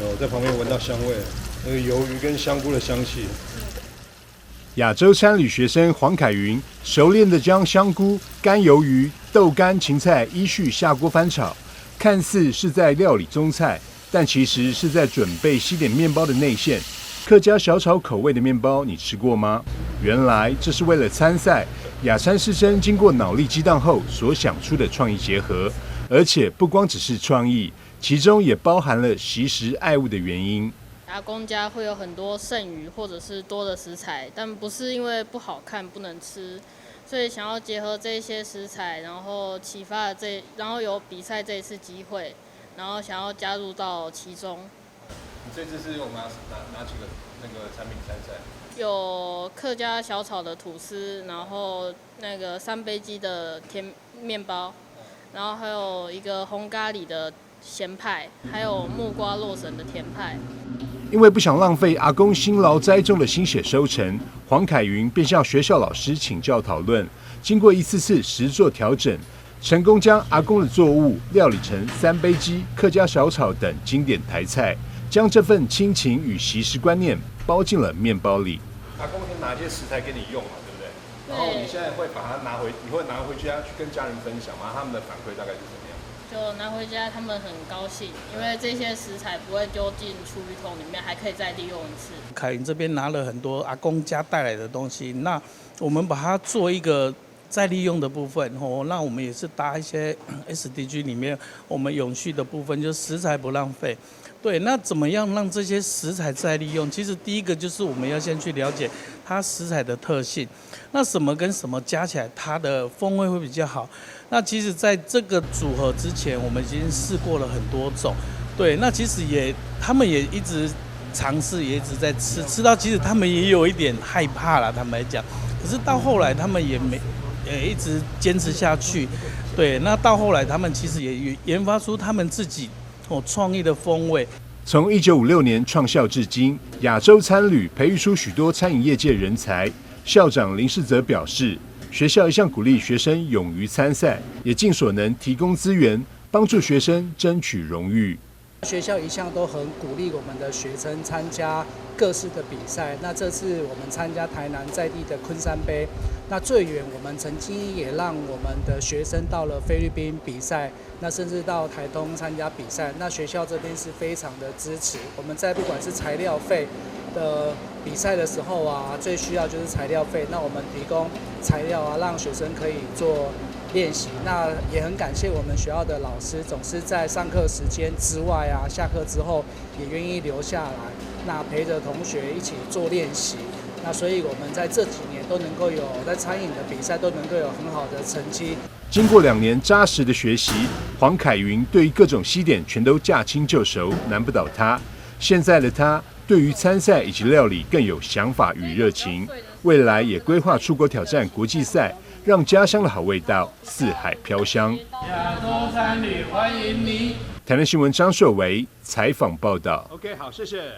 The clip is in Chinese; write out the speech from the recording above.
有在旁边闻到香味，那个鱿鱼跟香菇的香气。亚洲餐旅学生黄凯云熟练地将香菇、干鱿鱼、豆干、芹菜依序下锅翻炒，看似是在料理中菜，但其实是在准备西点面包的内馅。客家小炒口味的面包，你吃过吗？原来这是为了参赛，亚餐师生经过脑力激荡后所想出的创意结合，而且不光只是创意，其中也包含了惜食爱物的原因。阿公家会有很多剩余或者是多的食材，但不是因为不好看不能吃，所以想要结合这些食材，然后启发了然后有比赛这一次机会，然后想要加入到其中。你这次是我们拿几个那个产品参赛？有客家小炒的吐司，然后那个三杯鸡的甜面包，然后还有一个红咖喱的咸派，还有木瓜洛神的甜派。因为不想浪费阿公辛劳栽种的心血收成，黄凯云便向学校老师请教讨论，经过一次次实作调整，成功将阿公的作物料理成三杯鸡、客家小炒等经典台菜，将这份亲情与习食观念包进了面包里。阿公先拿一些食材给你用嘛，对不对？然后你现在会把它你会拿回家去跟家人分享吗？他们的反馈大概是怎么样？就拿回家，他们很高兴，因为这些食材不会丢进厨余桶里面，还可以再利用一次。凯云这边拿了很多阿公家带来的东西，那我们把它做一个再利用的部分哦，那我们也是搭一些 SDG 里面我们永续的部分，就是食材不浪费。对，那怎么样让这些食材再利用？其实第一个就是我们要先去了解它食材的特性，那什么跟什么加起来它的风味会比较好。那其实在这个组合之前，我们已经试过了很多种。对，那其实他们也一直尝试，也一直在吃到其实他们也有一点害怕啦，他们来讲。可是到后来他们也一直坚持下去。对，那到后来他们其实也研发出他们自己创意的风味。从1956年创校至今，亚洲餐旅培育出许多餐饮业界人才。校长林世泽表示，学校一向鼓励学生勇于参赛，也尽所能提供资源，帮助学生争取荣誉。学校一向都很鼓励我们的学生参加各式的比赛。那这次我们参加台南在地的昆山杯，那最远我们曾经也让我们的学生到了菲律宾比赛，那甚至到台东参加比赛。那学校这边是非常的支持。我们在不管是材料费的比赛的时候啊，最需要就是材料费。那我们提供材料啊，让学生可以做练习。那也很感谢我们学校的老师，总是在上课时间之外啊，下课之后也愿意留下来，那陪着同学一起做练习。那所以我们在这几年都能够有在餐饮的比赛都能够有很好的成绩。经过2年扎实的学习，黄凯云对于各种西点全都驾轻就熟，难不倒他。现在的他对于参赛以及料理更有想法与热情，未来也规划出国挑战国际赛，让家乡的好味道四海飘香。亚洲餐旅欢迎你。台南新闻张硕维采访报道。OK， 好，谢谢。